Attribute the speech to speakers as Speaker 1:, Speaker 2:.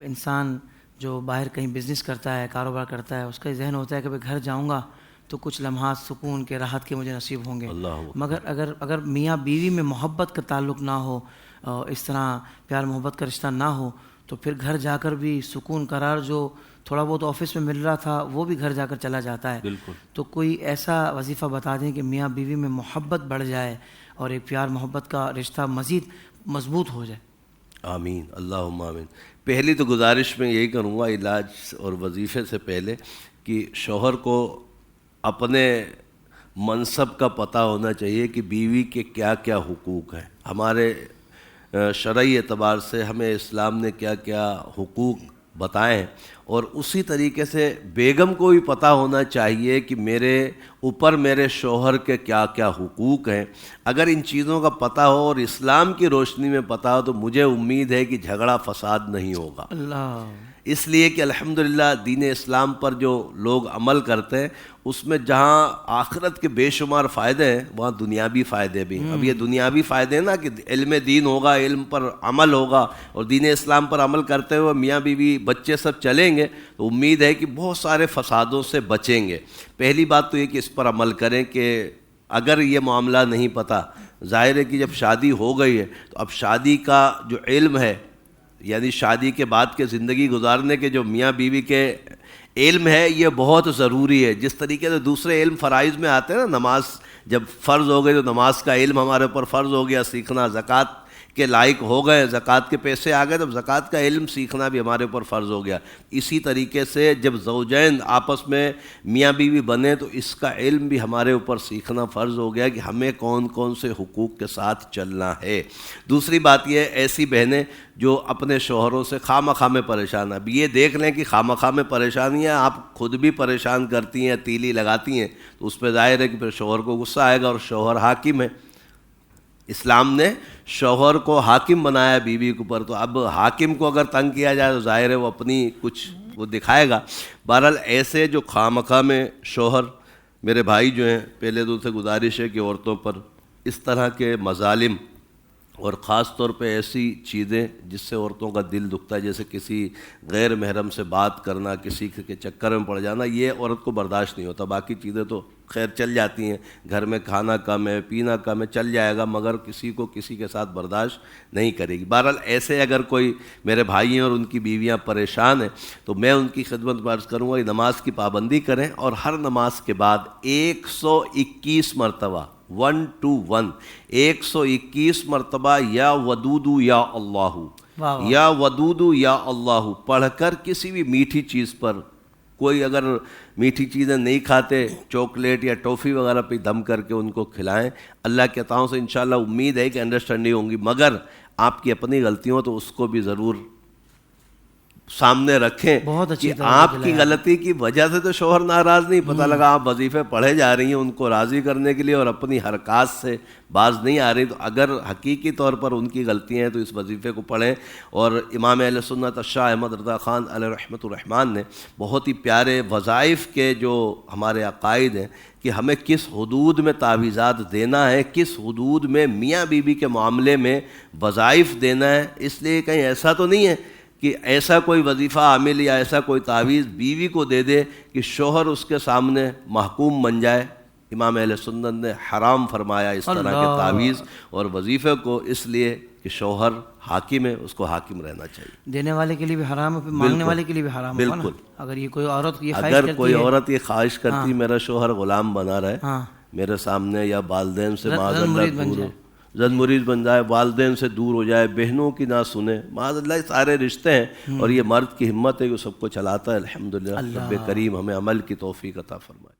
Speaker 1: انسان جو باہر کہیں بزنس کرتا ہے، کاروبار کرتا ہے، اس کا ذہن ہوتا ہے کہ بھئی گھر جاؤں گا تو کچھ لمحات سکون کے، راحت کے مجھے نصیب ہوں گے. مگر اگر میاں بیوی میں محبت کا تعلق نہ ہو، اس طرح پیار محبت کا رشتہ نہ ہو، تو پھر گھر جا کر بھی سکون قرار جو تھوڑا بہت آفس میں مل رہا تھا وہ بھی گھر جا کر چلا جاتا ہے.
Speaker 2: بالکل.
Speaker 1: تو کوئی ایسا وظیفہ بتا دیں کہ میاں بیوی میں محبت بڑھ جائے اور ایک پیار محبت کا رشتہ مزید مضبوط ہو جائے.
Speaker 2: آمین، اللہم آمین. پہلی تو گزارش میں یہی کروں گا علاج اور وظیفے سے پہلے کہ شوہر کو اپنے منصب کا پتہ ہونا چاہیے کہ بیوی کے کیا کیا حقوق ہیں. ہمارے شرعی اعتبار سے ہمیں اسلام نے کیا کیا حقوق بتائے ہیں، اور اسی طریقے سے بیگم کو بھی پتہ ہونا چاہیے کہ میرے اوپر میرے شوہر کے کیا کیا حقوق ہیں. اگر ان چیزوں کا پتہ ہو اور اسلام کی روشنی میں پتہ ہو تو مجھے امید ہے کہ جھگڑا فساد نہیں ہوگا.
Speaker 1: اللہ.
Speaker 2: اس لیے کہ الحمدللہ دین اسلام پر جو لوگ عمل کرتے ہیں اس میں جہاں آخرت کے بے شمار فائدے ہیں وہاں دنیاوی فائدے بھی ہیں. اب یہ دنیاوی فائدے ہیں نا کہ علم دین ہوگا، علم پر عمل ہوگا، اور دین اسلام پر عمل کرتے ہوئے میاں بیوی بچے سب چلیں گے تو امید ہے کہ بہت سارے فسادوں سے بچیں گے. پہلی بات تو یہ کہ اس پر عمل کریں کہ اگر یہ معاملہ نہیں پتہ، ظاہر ہے کہ جب شادی ہو گئی ہے تو اب شادی کا جو علم ہے، یعنی شادی کے بعد کے زندگی گزارنے کے جو میاں بیوی کے علم ہے یہ بہت ضروری ہے. جس طریقے سے دوسرے علم فرائض میں آتے ہیں نا، نماز جب فرض ہو گئی تو نماز کا علم ہمارے اوپر فرض ہو گیا سیکھنا، زکوٰۃ کے لائق ہو گئے، زکوٰۃ کے پیسے آ گئے تو زکوٰۃ کا علم سیکھنا بھی ہمارے اوپر فرض ہو گیا. اسی طریقے سے جب زوجین آپس میں میاں بیوی بنے تو اس کا علم بھی ہمارے اوپر سیکھنا فرض ہو گیا کہ ہمیں کون کون سے حقوق کے ساتھ چلنا ہے. دوسری بات یہ ہے، ایسی بہنیں جو اپنے شوہروں سے خواہ میں پریشان ہیں، اب یہ دیکھ لیں کہ خواہ میں پریشانیاں آپ خود بھی پریشان کرتی ہیں، تیلی لگاتی ہیں، تو اس پہ ظاہر ہے کہ پھر شوہر کو غصہ آئے گا، اور شوہر حاکم ہے. اسلام نے شوہر کو حاکم بنایا بیوی کے اوپر، تو اب حاکم کو اگر تنگ کیا جائے تو ظاہر ہے وہ اپنی کچھ وہ دکھائے گا. بہرحال ایسے جو خواہ میں شوہر، میرے بھائی جو ہیں، پہلے تو سے گزارش ہے کہ عورتوں پر اس طرح کے مظالم اور خاص طور پہ ایسی چیزیں جس سے عورتوں کا دل دکھتا ہے، جیسے کسی غیر محرم سے بات کرنا، کسی کے چکر میں پڑ جانا، یہ عورت کو برداشت نہیں ہوتا. باقی چیزیں تو خیر چل جاتی ہیں، گھر میں کھانا کم ہے، پینا کم ہے، چل جائے گا، مگر کسی کو کسی کے ساتھ برداشت نہیں کرے گی. بہرحال ایسے اگر کوئی میرے بھائی ہیں اور ان کی بیویاں پریشان ہیں تو میں ان کی خدمت میں عرض کروں گا کہ نماز کی پابندی کریں، اور ہر نماز کے بعد 121 مرتبہ 121 121 مرتبہ یا ودودو یا اللہ، یا ودودو یا اللہ پڑھ کر کسی بھی میٹھی چیز پر، کوئی اگر میٹھی چیزیں نہیں کھاتے، چاکلیٹ یا ٹافی وغیرہ پہ دم کر کے ان کو کھلائیں. اللہ کے عطاؤں سے انشاءاللہ امید ہے کہ انڈرسٹینڈنگ ہوں گی، مگر آپ کی اپنی غلطی ہو تو اس کو بھی ضرور سامنے رکھیں کہ آپ کی غلطی کی وجہ سے تو شوہر ناراض نہیں، پتہ لگا آپ وظیفے پڑھے جا رہی ہیں ان کو راضی کرنے کے لیے اور اپنی حرکات سے باز نہیں آ رہی، تو اگر حقیقی طور پر ان کی غلطیاں ہیں تو اس وظیفے کو پڑھیں. اور امام اہل سنت شاہ احمد رضا خان علیہ رحمۃ الرحمن نے بہت ہی پیارے وظائف کے جو ہمارے عقائد ہیں کہ ہمیں کس حدود میں تعویذات دینا ہے، کس حدود میں میاں بیوی کے معاملے میں وظائف دینا ہے. اس لیے کہیں ایسا تو نہیں ہے کہ ایسا کوئی وظیفہ عامل یا ایسا کوئی تعویذ بیوی کو دے دے کہ شوہر اس کے سامنے محکوم بن جائے. امام اہل سنت نے حرام فرمایا اس طرح کے تعویذ اور وظیفے کو، اس لیے کہ شوہر حاکم ہے، اس کو حاکم رہنا چاہیے.
Speaker 1: دینے والے کے لیے بھی حرام ہے، مانگنے والے کے لیے بھی حرام ہے.
Speaker 2: بالکل.
Speaker 1: اگر یہ کوئی عورت
Speaker 2: یہ خواہش کرتی میرا شوہر غلام بنا رہے میرے سامنے، یا والدین سے معاذ اللہ دور زن مرید بن جائے، والدین سے دور ہو جائے، بہنوں کی نہ سنے، معاذ اللہ، سارے رشتے ہیں، اور یہ مرد کی ہمت ہے کہ سب کو چلاتا ہے. الحمدللہ رب کریم ہمیں عمل کی توفیق عطا فرمائے.